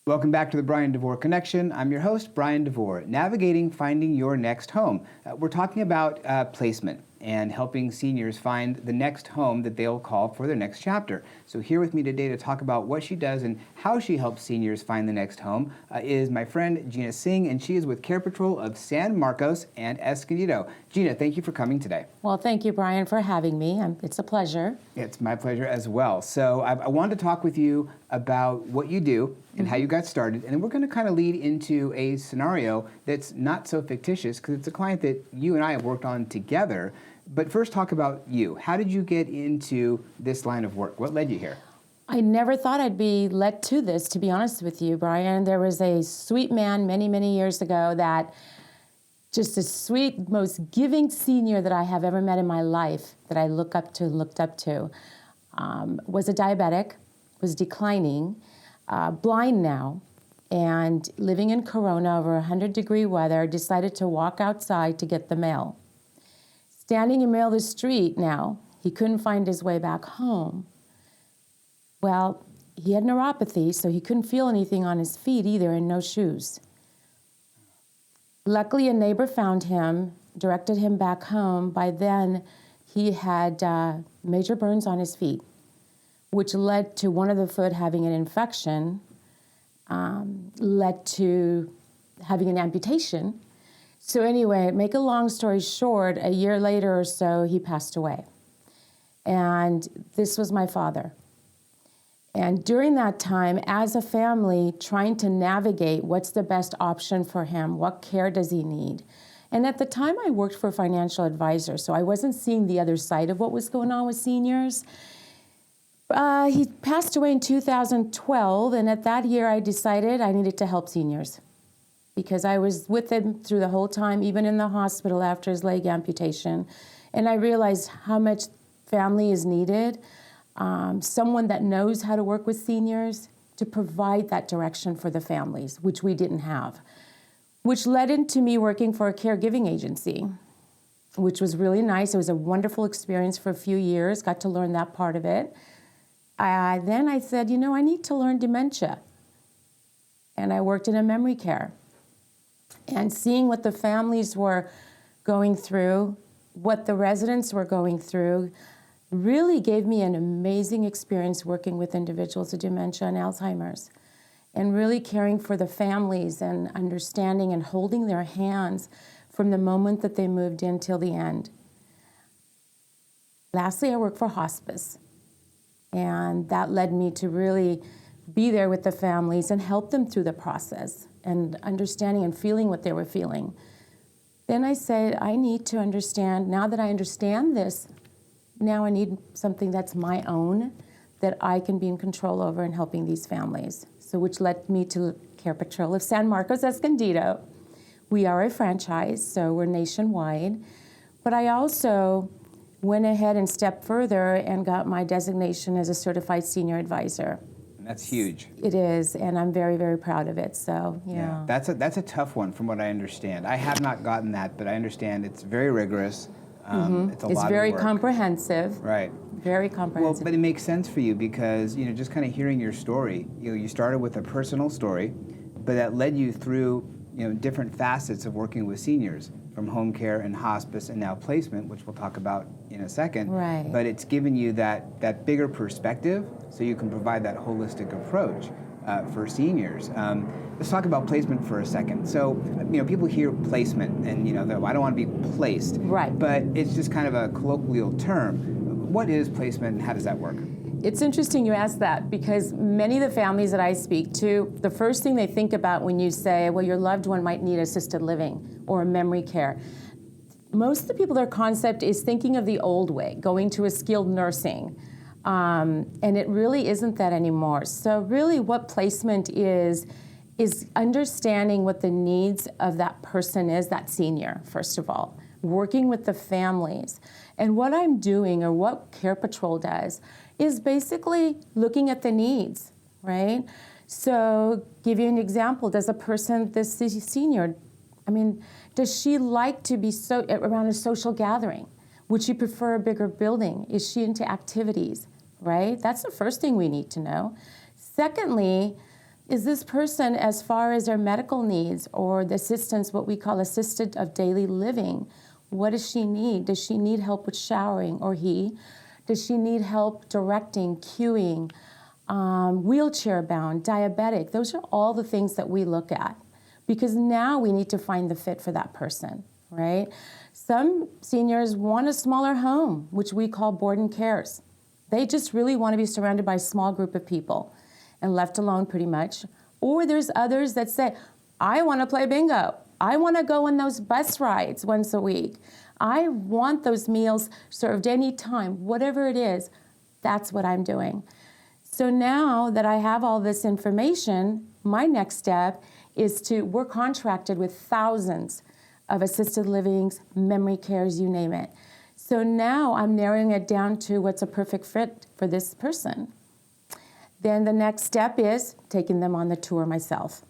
Welcome back to the Bryan Devore Connection. I'm your host, Bryan Devore, navigating finding your next home. We're talking about placement and helping seniors find the next home that they'll call for their next chapter. So here with me today to talk about what she does and how she helps seniors find the next home is my friend Gina Singh, and she is with CarePatrol of San Marcos and Escondido. Gina, thank you for coming today. Well, thank you, Bryan, for having me. It's a pleasure. It's my pleasure as well. So I wanted to talk with you about what you do and how you got started, and then we're going to kind of lead into a scenario that's not so fictitious because it's a client that you and I have worked on together. But first, talk about you. How did you get into this line of work? What led you here? I never thought I'd be led to this, to be honest with you, Bryan. There was a sweet man many, many years ago that just a sweet, most giving senior that I have ever met in my life that I looked up to, was a diabetic, was declining, blind now, and living in Corona over 100-degree weather, decided to walk outside to get the mail. Standing in the middle of the street now, he couldn't find his way back home. Well, he had neuropathy, so he couldn't feel anything on his feet either, and no shoes. Luckily, a neighbor found him, directed him back home. By then, he had major burns on his feet, which led to one of the foot having an infection, led to having an amputation. So anyway, make a long story short, a year later or so, he passed away. And this was my father. And during that time, as a family, trying to navigate what's the best option for him, what care does he need? And at the time, I worked for a financial advisor, so I wasn't seeing the other side of what was going on with seniors. He passed away in 2012, and at that year, I decided I needed to help seniors because I was with him through the whole time, even in the hospital after his leg amputation. And I realized how much family is needed, someone that knows how to work with seniors to provide that direction for the families, which we didn't have, which led into me working for a caregiving agency, which was really nice. It was a wonderful experience for a few years, got to learn that part of it. Then I said, I need to learn dementia. And I worked in a memory care. And seeing what the families were going through, what the residents were going through, really gave me an amazing experience working with individuals with dementia and Alzheimer's, and really caring for the families and understanding and holding their hands from the moment that they moved in till the end. Lastly, I worked for hospice, and that led me to really be there with the families and help them through the process and understanding and feeling what they were feeling. Then I said, I need to understand, now that I understand this, now I need something that's my own, that I can be in control over in helping these families. So which led me to CarePatrol of San Marcos, Escondido. We are a franchise, so we're nationwide. But I also went ahead and stepped further and got my designation as a certified senior advisor. That's huge. It is, and I'm very, very proud of it. So, yeah. That's a tough one from what I understand. I have not gotten that, but I understand it's very rigorous. It's a lot of work. It's very comprehensive. Right. Very comprehensive. Well, but it makes sense for you because, just kind of hearing your story, you started with a personal story, but that led you through, different facets of working with seniors, from home care and hospice and now placement, which we'll talk about in a second. Right. But it's given you that bigger perspective so you can provide that holistic approach for seniors. Let's talk about placement for a second. So, people hear placement and, I don't want to be placed. Right. But it's just kind of a colloquial term. What is placement and how does that work? It's interesting you ask that because many of the families that I speak to, the first thing they think about when you say, well, your loved one might need assisted living or memory care, most of the people, their concept is thinking of the old way, going to a skilled nursing. And it really isn't that anymore. So really what placement is understanding what the needs of that person is, that senior, first of all, working with the families. And what I'm doing, or what CarePatrol does, is basically looking at the needs, right? So give you an example. Does a person, this senior, does she like to be around a social gathering? Would she prefer a bigger building? Is she into activities, right? That's the first thing we need to know. Secondly, is this person, as far as their medical needs or the assistance, what we call assisted of daily living, what does she need? Does she need help with showering, or he? Does she need help directing, queuing, wheelchair bound, diabetic? Those are all the things that we look at, because now we need to find the fit for that person, right? Some seniors want a smaller home, which we call board and cares. They just really want to be surrounded by a small group of people and left alone pretty much. Or there's others that say, I want to play bingo. I want to go on those bus rides once a week. I want those meals served anytime, whatever it is, that's what I'm doing. So now that I have all this information, my next step is we're contracted with thousands of assisted livings, memory cares, you name it. So now I'm narrowing it down to what's a perfect fit for this person. Then the next step is taking them on the tour myself.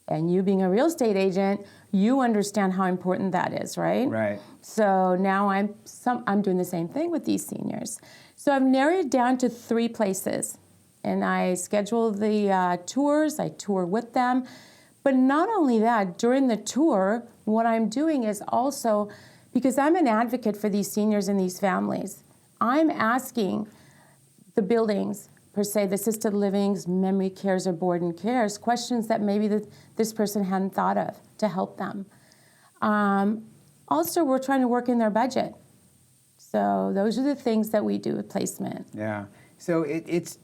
And you being a real estate agent, you understand how important that is, right? Right. So now I'm doing the same thing with these seniors. So I've narrowed it down to 3 places. And I schedule the tours, I tour with them. But not only that, during the tour, what I'm doing is also, because I'm an advocate for these seniors and these families, I'm asking the buildings, per se, the assisted livings, memory cares, or board and cares, questions that maybe this person hadn't thought of to help them. Also, we're trying to work in their budget. So those are the things that we do with placement. Yeah. So it's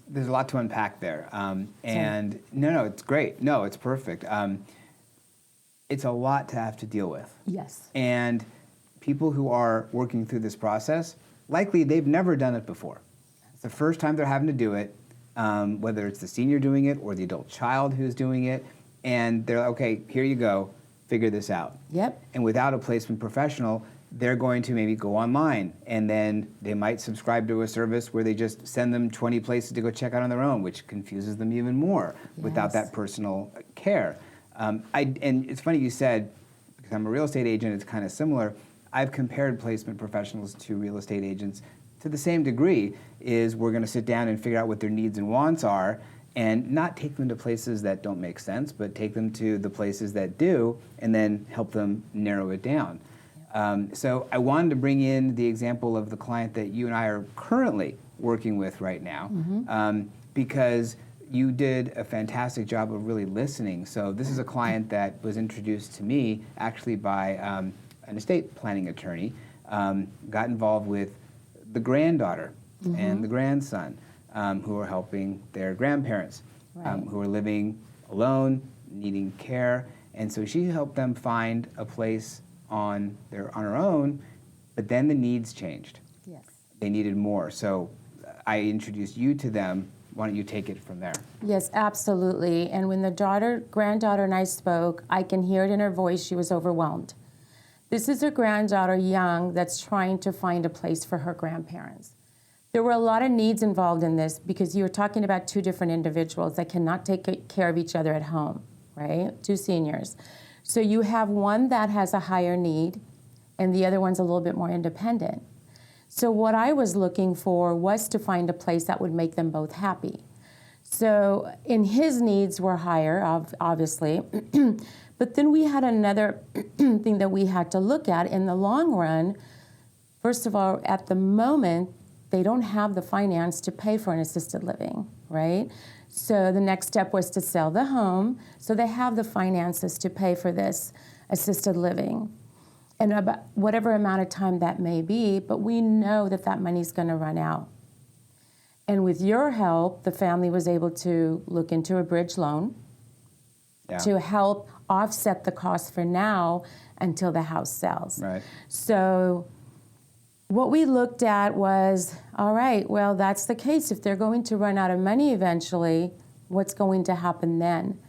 there's a lot to unpack there. And no, it's great. No, it's perfect. It's a lot to have to deal with. Yes. And people who are working through this process, likely they've never done it before. It's the first time they're having to do it, whether it's the senior doing it or the adult child who's doing it. And they're like, okay, here you go, figure this out. Yep. And without a placement professional, they're going to maybe go online, and then they might subscribe to a service where they just send them 20 places to go check out on their own, which confuses them even more without that personal care. And it's funny you said, because I'm a real estate agent, it's kind of similar. I've compared placement professionals to real estate agents to the same degree, is we're going to sit down and figure out what their needs and wants are, and not take them to places that don't make sense, but take them to the places that do, and then help them narrow it down. So I wanted to bring in the example of the client that you and I are currently working with right now, because you did a fantastic job of really listening. So this is a client that was introduced to me actually by an estate planning attorney, got involved with the granddaughter and the grandson who are helping their grandparents who are living alone, needing care. And so she helped them find a place on her own, but then the needs changed. Yes. They needed more. So I introduced you to them. Why don't you take it from there? Yes, absolutely. And when the granddaughter and I spoke, I can hear it in her voice, she was overwhelmed. This is a granddaughter, young, that's trying to find a place for her grandparents. There were a lot of needs involved in this, because you're talking about 2 different individuals that cannot take care of each other at home, right? 2 seniors. So you have one that has a higher need, and the other one's a little bit more independent. So what I was looking for was to find a place that would make them both happy. So his needs were higher, obviously, but then we had another thing that we had to look at in the long run. First of all, at the moment, they don't have the finance to pay for an assisted living, right? So the next step was to sell the home, so they have the finances to pay for this assisted living, and about whatever amount of time that may be, but we know that that money's going to run out. And with your help, the family was able to look into a bridge loan to help offset the cost for now until the house sells. Right. So what we looked at was, all right, well, that's the case. If they're going to run out of money eventually, what's going to happen then?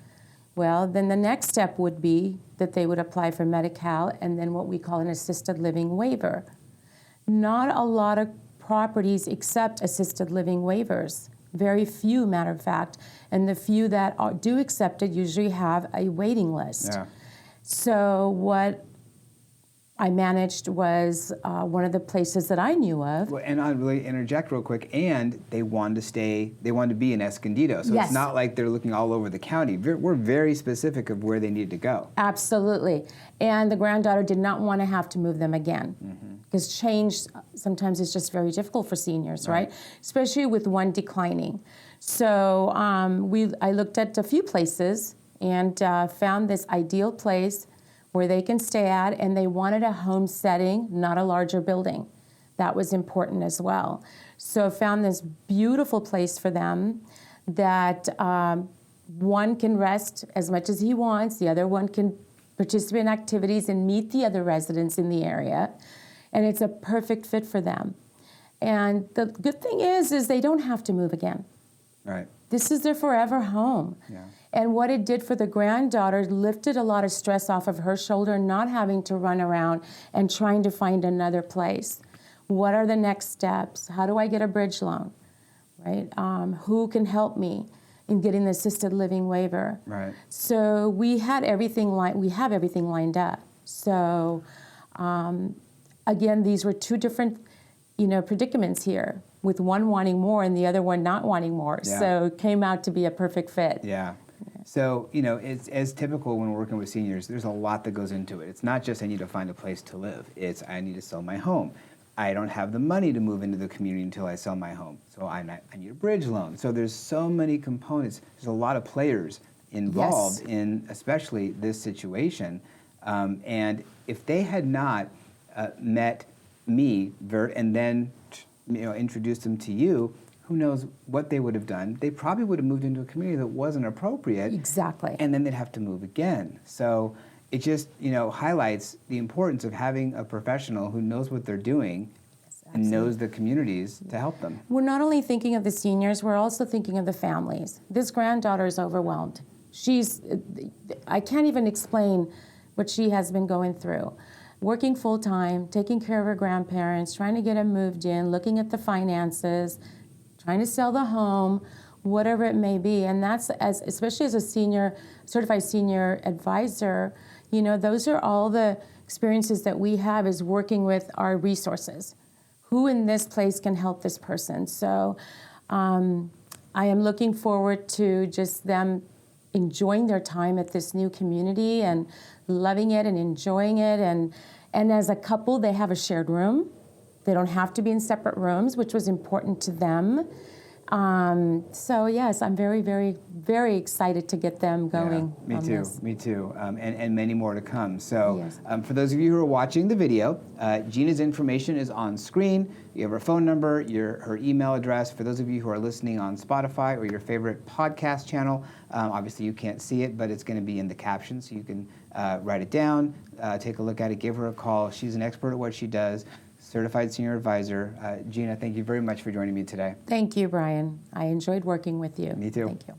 Well, then the next step would be that they would apply for Medi-Cal and then what we call an assisted living waiver. Not a lot of properties accept assisted living waivers. Very few, matter of fact. And the few that do accept it usually have a waiting list. Yeah. So what I managed was one of the places that I knew of. Well, and I'll really interject real quick. And they wanted to be in Escondido. So Yes. It's not like they're looking all over the county. We're very specific of where they need to go. Absolutely. And the granddaughter did not want to have to move them again. Because change sometimes is just very difficult for seniors, right? Especially with one declining. So I looked at a few places and found this ideal place where they can stay at, and they wanted a home setting, not a larger building. That was important as well. So I found this beautiful place for them that one can rest as much as he wants, the other one can participate in activities and meet the other residents in the area, and it's a perfect fit for them. And the good thing is they don't have to move again. Right. This is their forever home. Yeah. And what it did for the granddaughter lifted a lot of stress off of her shoulder, not having to run around and trying to find another place. What are the next steps? How do I get a bridge loan? Right? Who can help me in getting the assisted living waiver? Right. So we have everything lined up. So again, these were two different, predicaments here, with one wanting more and the other one not wanting more. Yeah. So it came out to be a perfect fit. Yeah. So, it's as typical when we're working with seniors, there's a lot that goes into it. It's not just I need to find a place to live. It's I need to sell my home. I don't have the money to move into the community until I sell my home. So I need a bridge loan. So there's so many components. There's a lot of players involved in especially this situation. And if they had not met me, Vert, and then introduced them to you, who knows what they would have done. They probably would have moved into a community that wasn't appropriate. Exactly. And then they'd have to move again. So it just, highlights the importance of having a professional who knows what they're doing and knows the communities to help them. We're not only thinking of the seniors, we're also thinking of the families. This granddaughter is overwhelmed. I can't even explain what she has been going through. Working full-time, taking care of her grandparents, trying to get them moved in, looking at the finances, trying to sell the home, whatever it may be. And that's, especially as a certified senior advisor, those are all the experiences that we have, is working with our resources. Who in this place can help this person? So I am looking forward to just them enjoying their time at this new community and loving it and enjoying it. And as a couple, they have a shared room. They don't have to be in separate rooms, which was important to them. So yes, I'm very, very, very excited to get them going. Yeah, me too. And many more to come. So Yes. For those of you who are watching the video, Gina's information is on screen. You have her phone number, her email address. For those of you who are listening on Spotify or your favorite podcast channel, obviously you can't see it, but it's going to be in the caption, so you can write it down, take a look at it, give her a call. She's an expert at what she does. Certified Senior Advisor. Gina, thank you very much for joining me today. Thank you, Brian. I enjoyed working with you. Me too. Thank you.